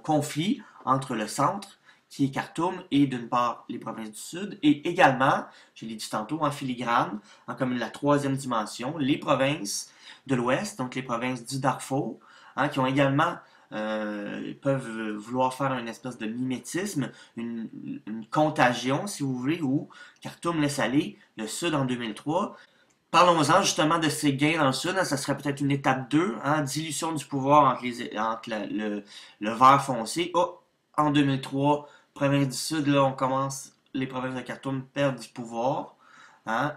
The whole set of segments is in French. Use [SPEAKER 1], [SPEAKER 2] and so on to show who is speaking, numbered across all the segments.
[SPEAKER 1] conflit entre le centre, qui est Khartoum, et d'une part les provinces du Sud, et également, je l'ai dit tantôt, en filigrane, comme la troisième dimension, les provinces de l'Ouest, donc les provinces du Darfour, qui ont également peuvent vouloir faire une espèce de mimétisme, une contagion, si vous voulez, où Khartoum laisse aller le Sud en 2003. Parlons-en justement de ces gains dans le Sud. Ça serait peut-être une étape 2, dilution du pouvoir entre le vert foncé. Oh, en 2003, province du Sud, là, on commence, les provinces de Khartoum perdent du pouvoir.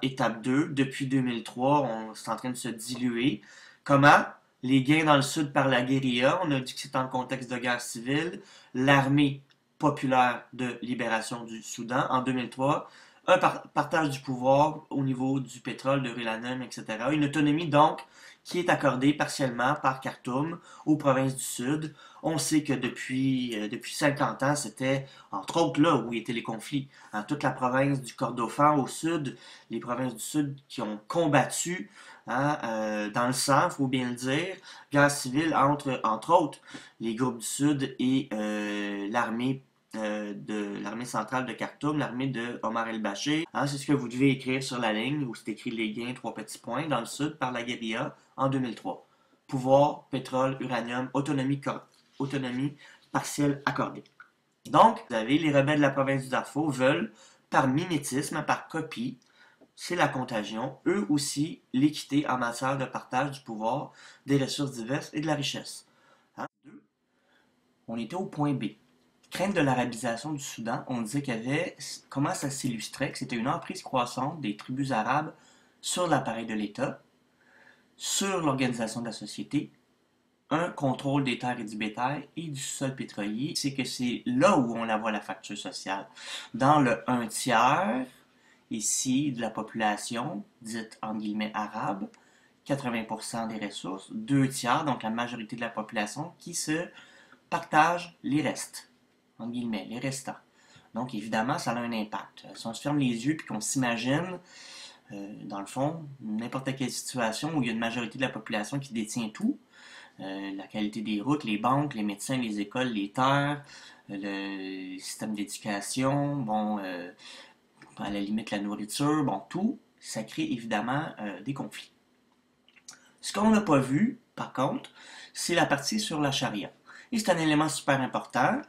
[SPEAKER 1] Étape 2, depuis 2003, c'est en train de se diluer. Comment? Les gains dans le Sud par la guérilla. On a dit que c'est en contexte de guerre civile. L'armée populaire de libération du Soudan en 2003. Un partage du pouvoir au niveau du pétrole, de l'uranium, etc. Une autonomie donc qui est accordée partiellement par Khartoum aux provinces du Sud. On sait que depuis 50 ans, c'était entre autres là où étaient les conflits. Toute la province du Kordofan au sud, les provinces du Sud qui ont combattu dans le sang, il faut bien le dire, guerre civile entre autres, les groupes du Sud et l'armée de l'armée centrale de Khartoum, l'armée de Omar el-Bashir. C'est ce que vous devez écrire sur la ligne où c'est écrit les gains, 3 petits points, dans le Sud par la guérilla en 2003. Pouvoir, pétrole, uranium, autonomie partielle accordée. Donc, vous avez les rebelles de la province du Darfour veulent, par mimétisme, par copie, c'est la contagion, eux aussi, l'équité en matière de partage du pouvoir, des ressources diverses et de la richesse. On était au point B. Crainte de l'arabisation du Soudan, on disait qu'il y avait, comment ça s'illustrait, que c'était une emprise croissante des tribus arabes sur l'appareil de l'État, sur l'organisation de la société, un contrôle des terres et du bétail et du sol pétrolier. C'est que c'est là où on la voit la fracture sociale. Dans le 1 tiers, ici, de la population, dite en guillemets arabe, 80% des ressources, 2 tiers, donc la majorité de la population, qui se partage les restes, en guillemets, les restants. Donc, évidemment, ça a un impact. Si on se ferme les yeux et qu'on s'imagine, dans le fond, n'importe quelle situation où il y a une majorité de la population qui détient tout, la qualité des routes, les banques, les médecins, les écoles, les terres, le système d'éducation, bon, à la limite la nourriture, bon, tout, ça crée évidemment des conflits. Ce qu'on n'a pas vu, par contre, c'est la partie sur la charia. Et c'est un élément super important.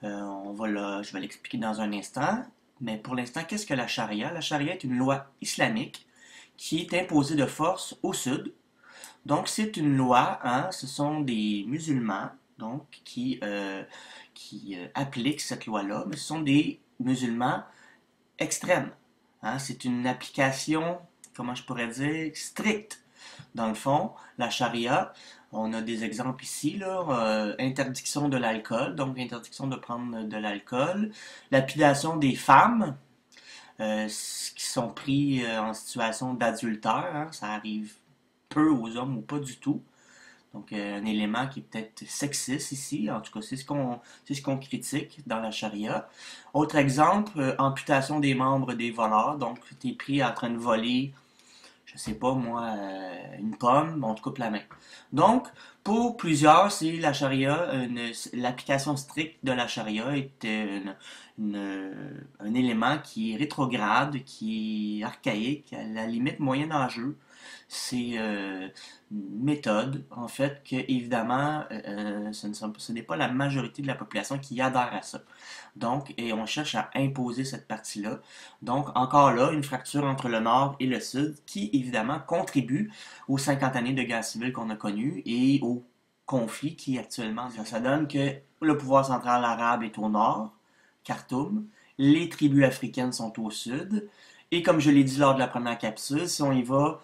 [SPEAKER 1] Je vais l'expliquer dans un instant. Mais pour l'instant, qu'est-ce que la charia? La charia est une loi islamique qui est imposée de force au sud. Donc, c'est une loi, ce sont des musulmans donc, qui appliquent cette loi-là, mais ce sont des musulmans extrêmes. C'est une application, comment je pourrais dire, stricte. Dans le fond, la charia, on a des exemples ici, là, interdiction de l'alcool, donc interdiction de prendre de l'alcool, lapidation des femmes qui sont pris en situation d'adultère, ça arrive peu aux hommes ou pas du tout. Donc un élément qui est peut-être sexiste ici, en tout cas c'est ce qu'on critique dans la charia. Autre exemple, amputation des membres des voleurs, donc tu es pris en train de voler, je sais pas moi, une pomme, on te coupe la main. Donc, pour plusieurs, c'est la charia, l'application stricte de la charia est un élément qui est rétrograde, qui est archaïque, à la limite moyenâgeux. C'est une méthode, en fait, que évidemment, ce n'est pas la majorité de la population qui adhère à ça. Donc, et on cherche à imposer cette partie-là. Donc, encore là, une fracture entre le Nord et le Sud qui, évidemment, contribue aux 50 années de guerre civile qu'on a connues et au conflit qui, actuellement, ça donne que le pouvoir central arabe est au Nord, Khartoum, les tribus africaines sont au Sud, et comme je l'ai dit lors de la première capsule, si on y va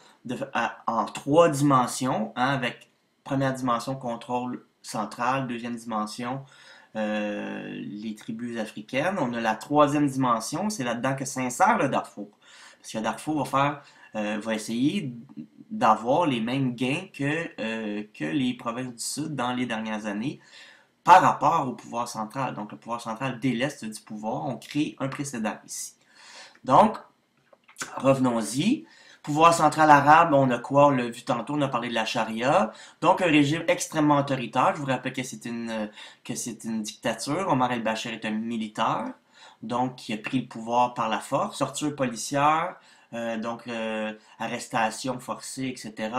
[SPEAKER 1] en 3 dimensions, avec première dimension, contrôle central, deuxième dimension, les tribus africaines. On a la 3e dimension, c'est là-dedans que s'insère le Darfour. Parce que le Darfour va essayer d'avoir les mêmes gains que les provinces du Sud dans les dernières années par rapport au pouvoir central. Donc le pouvoir central déleste du pouvoir, on crée un précédent ici. Donc, revenons-y. Pouvoir central arabe, on a quoi? On l'a vu tantôt, on a parlé de la charia. Donc un régime extrêmement autoritaire. Je vous rappelle que c'est une dictature. Omar el-Bashir est un militaire, donc qui a pris le pouvoir par la force. Torture policière, arrestation forcée, etc.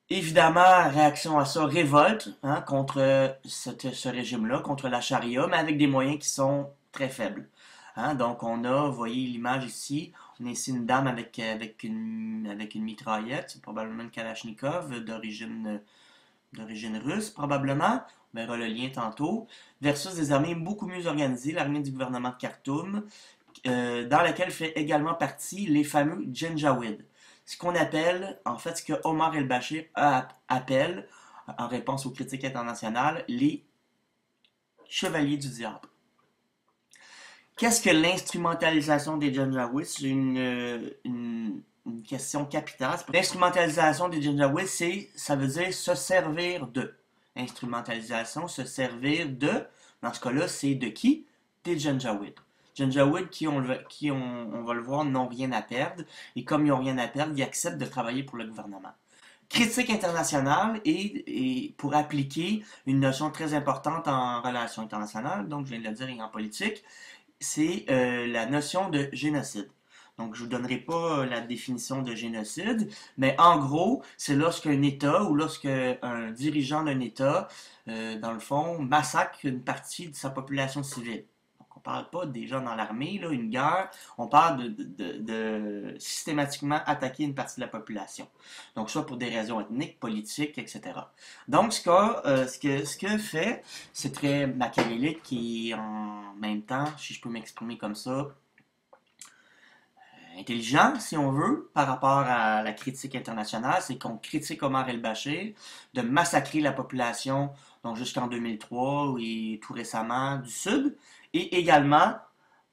[SPEAKER 1] Évidemment, réaction à ça, révolte hein, contre ce régime-là, contre la charia, mais avec des moyens qui sont très faibles. Hein, donc on a, vous voyez l'image ici, on a ici une dame avec une mitraillette, c'est probablement une Kalachnikov d'origine russe, probablement. On verra le lien tantôt. Versus des armées beaucoup mieux organisées, l'armée du gouvernement de Khartoum, dans laquelle fait également partie les fameux Janjaweed. Ce qu'on appelle, en fait, ce que Omar el-Bashir appelle, en réponse aux critiques internationales, les chevaliers du diable. Qu'est-ce que l'instrumentalisation des Janjaweed? C'est une question capitale. L'instrumentalisation des Janjaweed, ça veut dire se servir de. Instrumentalisation, se servir de. Dans ce cas-là, c'est de qui? Des Janjaweed. Janjaweed qui, on va le voir, n'ont rien à perdre. Et comme ils n'ont rien à perdre, ils acceptent de travailler pour le gouvernement. Critique internationale et pour appliquer une notion très importante en relations internationales, donc je viens de le dire, et en politique, c'est la notion de génocide. Donc, je ne vous donnerai pas la définition de génocide, mais en gros, c'est lorsqu'un État ou lorsqu'un dirigeant d'un État, dans le fond, massacre une partie de sa population civile. Donc, on ne parle pas des gens dans l'armée, là, une guerre, on parle de systématiquement attaquer une partie de la population. Donc, soit pour des raisons ethniques, politiques, etc. Donc, ce que fait, c'est très machiavélique et en même temps, si je peux m'exprimer comme ça, intelligent, si on veut, par rapport à la critique internationale, c'est qu'on critique Omar el-Bashir de massacrer la population, donc jusqu'en 2003 et tout récemment du Sud, et également,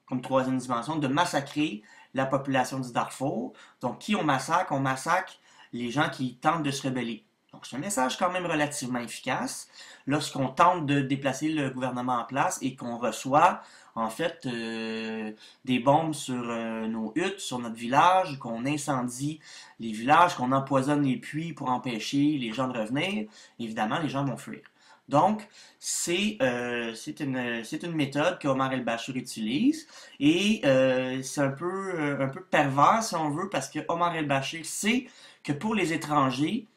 [SPEAKER 1] comme troisième dimension, de massacrer la population du Darfour. Donc, qui on massacre? On massacre les gens qui tentent de se rebeller. Donc, c'est un message quand même relativement efficace lorsqu'on tente de déplacer le gouvernement en place et qu'on reçoit, en fait, des bombes sur nos huttes, sur notre village, qu'on incendie les villages, qu'on empoisonne les puits pour empêcher les gens de revenir. Évidemment, les gens vont fuir. Donc, c'est une méthode que Omar el-Bashir utilise et c'est un peu pervers si on veut parce que Omar el-Bashir sait que pour les étrangers,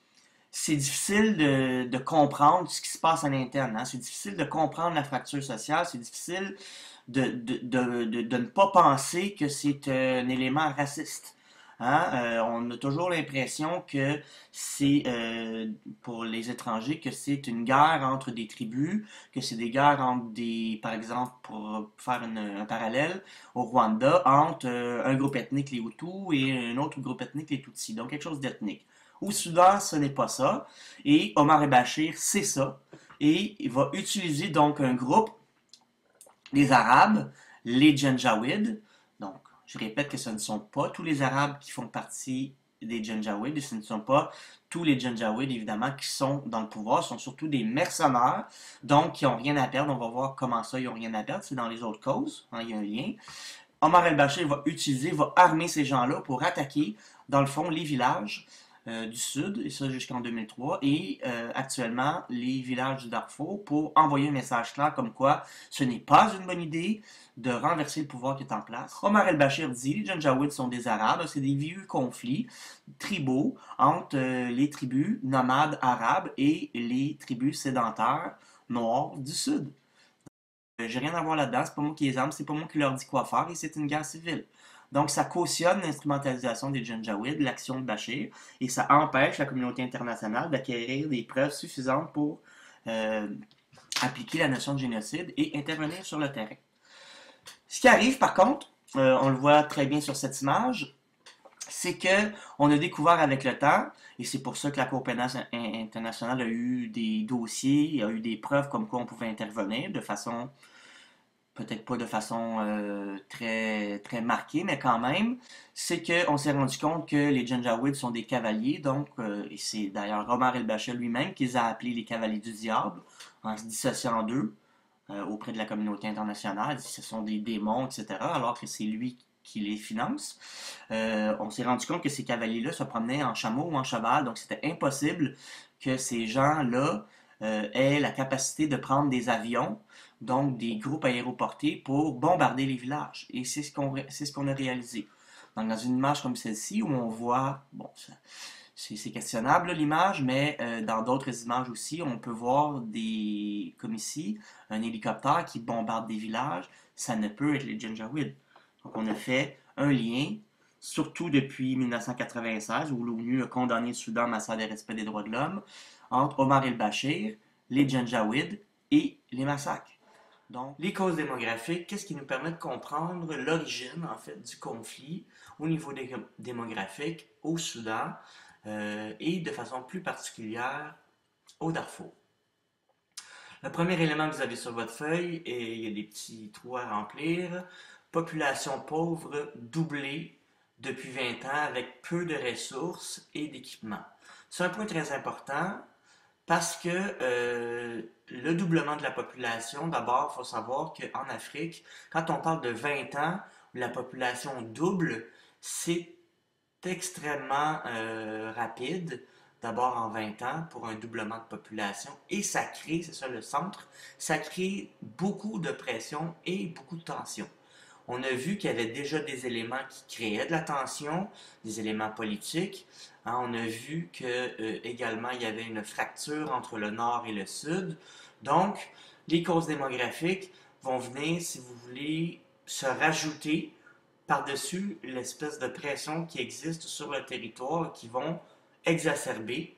[SPEAKER 1] c'est difficile de comprendre ce qui se passe à l'interne. Hein? C'est difficile de comprendre la fracture sociale, c'est difficile de ne pas penser que c'est un élément raciste. Hein? On a toujours l'impression que c'est pour les étrangers que c'est une guerre entre des tribus, que c'est des guerres entre des, par exemple, pour faire un parallèle, au Rwanda, entre un groupe ethnique, les Hutus, et un autre groupe ethnique, les Tutsis. Donc quelque chose d'ethnique. Au Soudan, ce n'est pas ça. Et Omar el-Bashir sait ça. Et il va utiliser donc un groupe des Arabes, les Janjaweed. Donc, je répète que ce ne sont pas tous les Arabes qui font partie des Janjaweed, et ce ne sont pas tous les Janjaweed, évidemment, qui sont dans le pouvoir. Ce sont surtout des mercenaires, donc qui n'ont rien à perdre. On va voir comment ça, ils n'ont rien à perdre. C'est dans les autres causes. Hein, il y a un lien. Omar el-Bashir va armer ces gens-là pour attaquer, dans le fond, les villages du Sud, et ça jusqu'en 2003, et actuellement les villages du Darfour pour envoyer un message clair comme quoi ce n'est pas une bonne idée de renverser le pouvoir qui est en place. Omar el-Bashir dit les Janjaweed sont des Arabes, c'est des vieux conflits tribaux entre les tribus nomades arabes et les tribus sédentaires noires du Sud. J'ai rien à voir là-dedans, c'est pas moi qui les arme, c'est pas moi qui leur dis quoi faire, et c'est une guerre civile. Donc, ça cautionne l'instrumentalisation des Janjaweed, l'action de Bachir, et ça empêche la communauté internationale d'acquérir des preuves suffisantes pour appliquer la notion de génocide et intervenir sur le terrain. Ce qui arrive, par contre, on le voit très bien sur cette image, c'est que on a découvert avec le temps, et c'est pour ça que la Cour pénale internationale a eu des dossiers, a eu des preuves comme quoi on pouvait intervenir de façon peut-être pas de façon très marquée, mais quand même, c'est qu'on s'est rendu compte que les Janjaweed sont des cavaliers, donc, et c'est d'ailleurs Omar el-Bashir lui-même qui les a appelés les cavaliers du diable, en se dissociant d'eux auprès de la communauté internationale, ce sont des démons, etc., alors que c'est lui qui les financent. On s'est rendu compte que ces cavaliers-là se promenaient en chameau ou en cheval, donc c'était impossible que ces gens-là aient la capacité de prendre des avions, donc des groupes aéroportés, pour bombarder les villages. Et c'est ce qu'on a réalisé. Donc, dans une image comme celle-ci, où on voit, bon, c'est questionnable l'image, mais dans d'autres images aussi, on peut voir comme ici, un hélicoptère qui bombarde des villages. Ça ne peut être les Janjaweed. Donc, on a fait un lien, surtout depuis 1996, où l'ONU a condamné le Soudan en matière de respect des droits de l'homme, entre Omar el-Bashir, les Janjaweed et les massacres. Donc, les causes démographiques, qu'est-ce qui nous permet de comprendre l'origine, en fait, du conflit au niveau démographique au Soudan et de façon plus particulière au Darfour. Le premier élément que vous avez sur votre feuille, et il y a des petits trous à remplir, population pauvre doublée depuis 20 ans avec peu de ressources et d'équipements. C'est un point très important parce que le doublement de la population, d'abord, il faut savoir qu'en Afrique, quand on parle de 20 ans où la population double, c'est extrêmement rapide, d'abord en 20 ans, pour un doublement de population, et ça crée, c'est ça le centre, ça crée beaucoup de pression et beaucoup de tension. On a vu qu'il y avait déjà des éléments qui créaient de la tension, des éléments politiques. Hein, on a vu que également il y avait une fracture entre le nord et le sud. Donc, les causes démographiques vont venir, si vous voulez, se rajouter par-dessus l'espèce de pression qui existe sur le territoire, qui vont exacerber,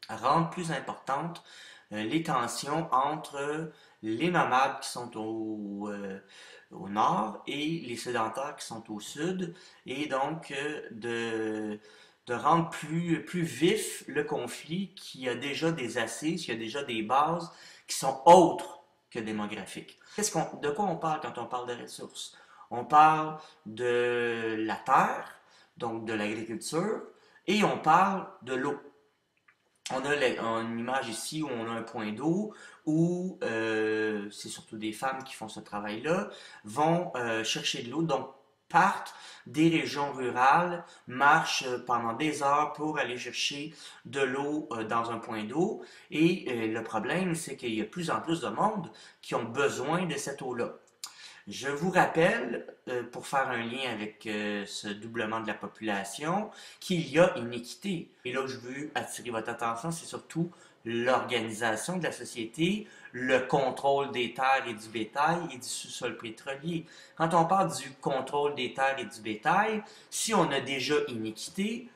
[SPEAKER 1] rendre plus importantes les tensions entre les nomades qui sont au nord et les sédentaires qui sont au sud, et donc de rendre plus vif le conflit qui a déjà des assises, qui a déjà des bases qui sont autres que démographiques. De quoi on parle quand on parle de ressources? On parle de la terre, donc de l'agriculture, et on parle de l'eau. On a une image ici où on a un point d'eau où c'est surtout des femmes qui font ce travail-là, vont chercher de l'eau, donc partent des régions rurales, marchent pendant des heures pour aller chercher de l'eau dans un point d'eau. Et le problème, c'est qu'il y a de plus en plus de monde qui ont besoin de cette eau-là. Je vous rappelle, pour faire un lien avec ce doublement de la population, qu'il y a une équité. Et là, je veux attirer votre attention, c'est surtout l'organisation de la société, le contrôle des terres et du bétail et du sous-sol pétrolier. Quand on parle du contrôle des terres et du bétail, si on a déjà une équité,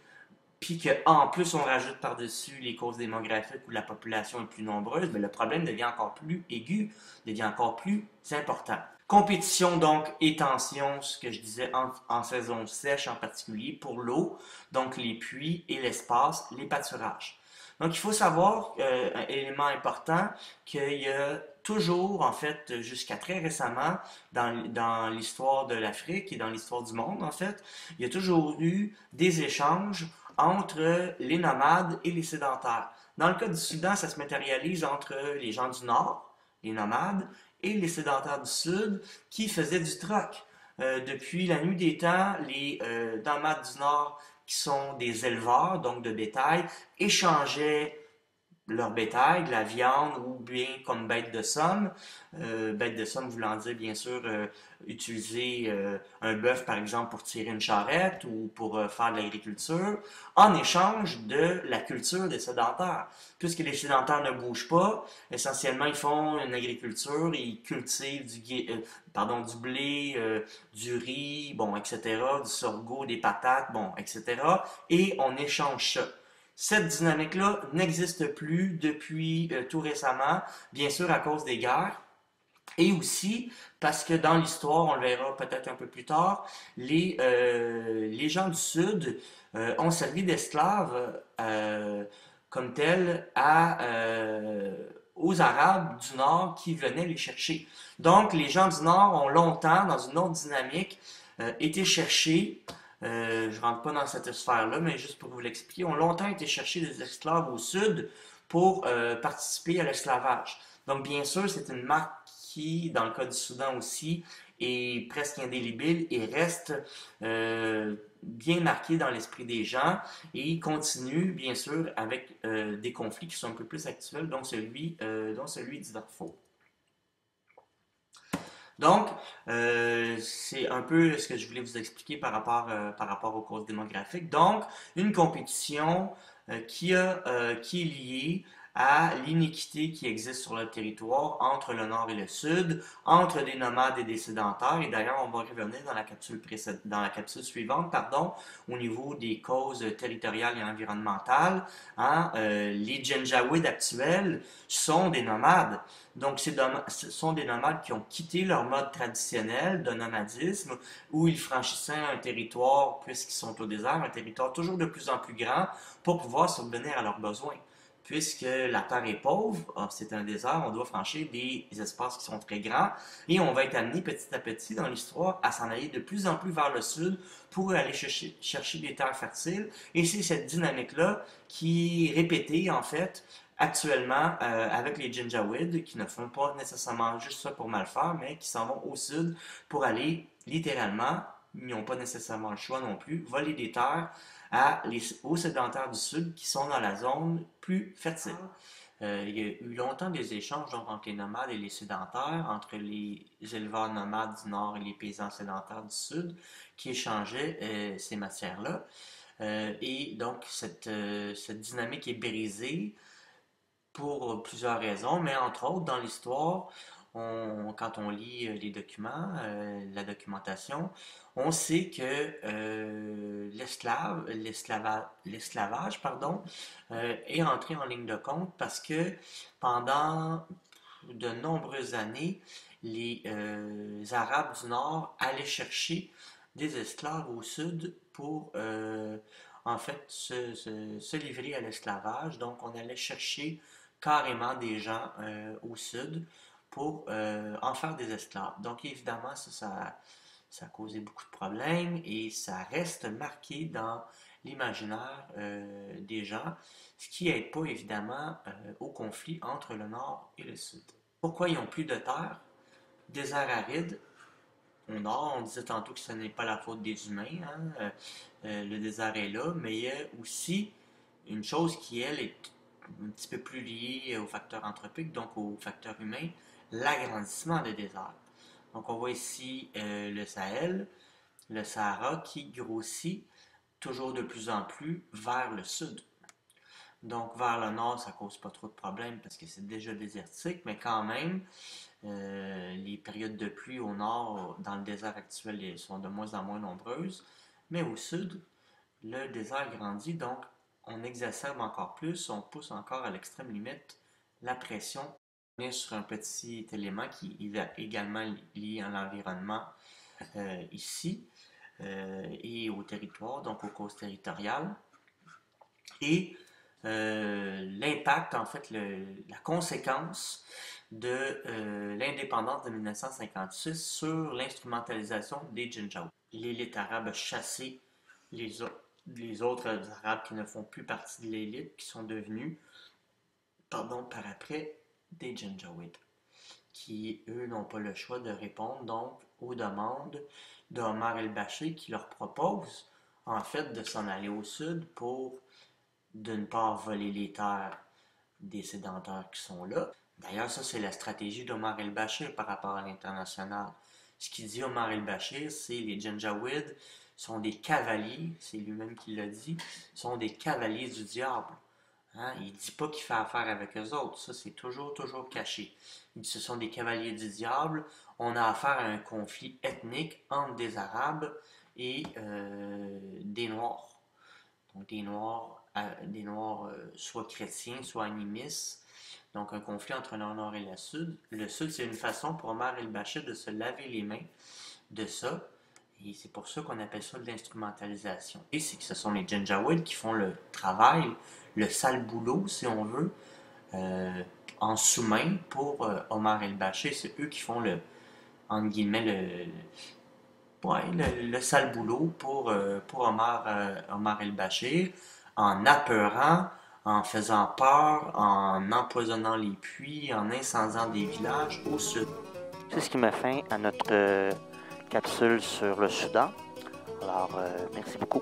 [SPEAKER 1] puis qu'en plus on rajoute par-dessus les causes démographiques où la population est plus nombreuse, mais le problème devient encore plus aigu, devient encore plus important. Compétition donc et tension, ce que je disais en saison sèche en particulier, pour l'eau, donc les puits et l'espace, les pâturages. Donc il faut savoir, un élément important, qu'il y a toujours, en fait, jusqu'à très récemment, dans l'histoire de l'Afrique et dans l'histoire du monde, en fait, il y a toujours eu des échanges entre les nomades et les sédentaires. Dans le cas du Soudan, ça se matérialise entre les gens du Nord, les nomades, et les sédentaires du Sud qui faisaient du troc. Depuis la nuit des temps, les nomades du Nord, qui sont des éleveurs, donc de bétail, échangeaient leur bétail, de la viande ou bien comme bête de somme. Bête de somme voulant dire bien sûr utiliser un bœuf par exemple pour tirer une charrette ou pour faire de l'agriculture, en échange de la culture des sédentaires. Puisque les sédentaires ne bougent pas, essentiellement ils font une agriculture, ils cultivent du blé, du riz, bon, etc., du sorgho, des patates, bon, etc. Et on échange ça. Cette dynamique-là n'existe plus depuis tout récemment, bien sûr à cause des guerres, et aussi parce que dans l'histoire, on le verra peut-être un peu plus tard, les gens du Sud ont servi d'esclaves comme tels aux Arabes du Nord qui venaient les chercher. Donc les gens du Nord ont longtemps, dans une autre dynamique, été cherchés. Je ne rentre pas dans cette sphère-là, mais juste pour vous l'expliquer, ont longtemps été chercher des esclaves au sud pour participer à l'esclavage. Donc, bien sûr, c'est une marque qui, dans le cas du Soudan aussi, est presque indélébile et reste bien marqué dans l'esprit des gens et continue, bien sûr, avec des conflits qui sont un peu plus actuels, dont celui du Darfour. Donc, c'est un peu ce que je voulais vous expliquer par rapport aux causes démographiques. Donc, une compétition qui est liée à l'inéquité qui existe sur le territoire entre le nord et le sud, entre des nomades et des sédentaires. Et d'ailleurs, on va revenir dans la capsule suivante, pardon, au niveau des causes territoriales et environnementales. Hein. Les Janjaweed actuels sont des nomades. Donc, ce sont des nomades qui ont quitté leur mode traditionnel de nomadisme, où ils franchissaient un territoire, puisqu'ils sont au désert, un territoire toujours de plus en plus grand pour pouvoir subvenir à leurs besoins. Puisque la terre est pauvre, c'est un désert, on doit franchir des espaces qui sont très grands et on va être amené petit à petit dans l'histoire à s'en aller de plus en plus vers le sud pour aller chercher des terres fertiles. Et c'est cette dynamique-là qui est répétée en fait actuellement avec les Janjaweed qui ne font pas nécessairement juste ça pour mal faire, mais qui s'en vont au sud pour aller littéralement, ils n'ont pas nécessairement le choix non plus, voler des terres aux sédentaires du Sud qui sont dans la zone plus fertile. Il y a eu longtemps des échanges donc, entre les nomades et les sédentaires, entre les éleveurs nomades du Nord et les paysans sédentaires du Sud, qui échangeaient ces matières-là. Et donc, cette dynamique est brisée pour plusieurs raisons, mais entre autres, dans l'histoire, quand on lit les documents, la documentation, on sait que l'esclavage, pardon, est entré en ligne de compte parce que pendant de nombreuses années, les Arabes du Nord allaient chercher des esclaves au sud pour en fait se livrer à l'esclavage. Donc on allait chercher carrément des gens au sud pour en faire des esclaves. Donc évidemment, ça a causé beaucoup de problèmes et ça reste marqué dans l'imaginaire des gens, ce qui n'aide pas évidemment au conflit entre le nord et le sud. Pourquoi ils n'ont plus de terre? Désert aride. Au nord, on disait tantôt que ce n'est pas la faute des humains, hein. Le désert est là, mais il y a aussi une chose qui, elle, est un petit peu plus liée au facteur anthropique, donc au facteur humain, l'agrandissement des déserts. Donc on voit ici le Sahel, le Sahara qui grossit toujours de plus en plus vers le sud. Donc vers le nord, ça cause pas trop de problèmes parce que c'est déjà désertique, mais quand même, les périodes de pluie au nord, dans le désert actuel, sont de moins en moins nombreuses. Mais au sud, le désert grandit, donc on exacerbe encore plus, on pousse encore à l'extrême limite la pression. On est sur un petit élément qui est également lié à l'environnement ici et au territoire, donc aux causes territoriales. Et l'impact, en fait, la conséquence de l'indépendance de 1956 sur l'instrumentalisation des Janjaweed. L'élite arabe a chassé les, les autres Arabes qui ne font plus partie de l'élite, qui sont devenus, pardon, par après, des Janjaweed, qui, eux, n'ont pas le choix de répondre donc aux demandes d'Omar el-Bashir qui leur propose, en fait, de s'en aller au sud pour, d'une part, voler les terres des sédentaires qui sont là. D'ailleurs, ça, c'est la stratégie d'Omar el-Bashir par rapport à l'international. Ce qu'il dit Omar el-Bashir, c'est les Janjaweed sont des cavaliers, c'est lui-même qui l'a dit, sont des cavaliers du diable. Hein? Il ne dit pas qu'il fait affaire avec eux autres, ça c'est toujours caché. Il dit ce sont des cavaliers du diable, on a affaire à un conflit ethnique entre des Arabes et des Noirs. Donc des Noirs soit chrétiens, soit animistes. Donc un conflit entre le Nord et le Sud. Le Sud, c'est une façon pour Omar el-Bashir de se laver les mains de ça. Et c'est pour ça qu'on appelle ça de l'instrumentalisation. Et c'est que ce sont les Janjaweed qui font le travail, le sale boulot, si on veut, en sous-main pour Omar el-Bashir. C'est eux qui font entre guillemets, le sale boulot pour Omar el-Bashir, en apeurant, en faisant peur, en empoisonnant les puits, en incendiant des villages au sud.
[SPEAKER 2] C'est ce qui met fin à notre capsule sur le Soudan. Alors, merci beaucoup.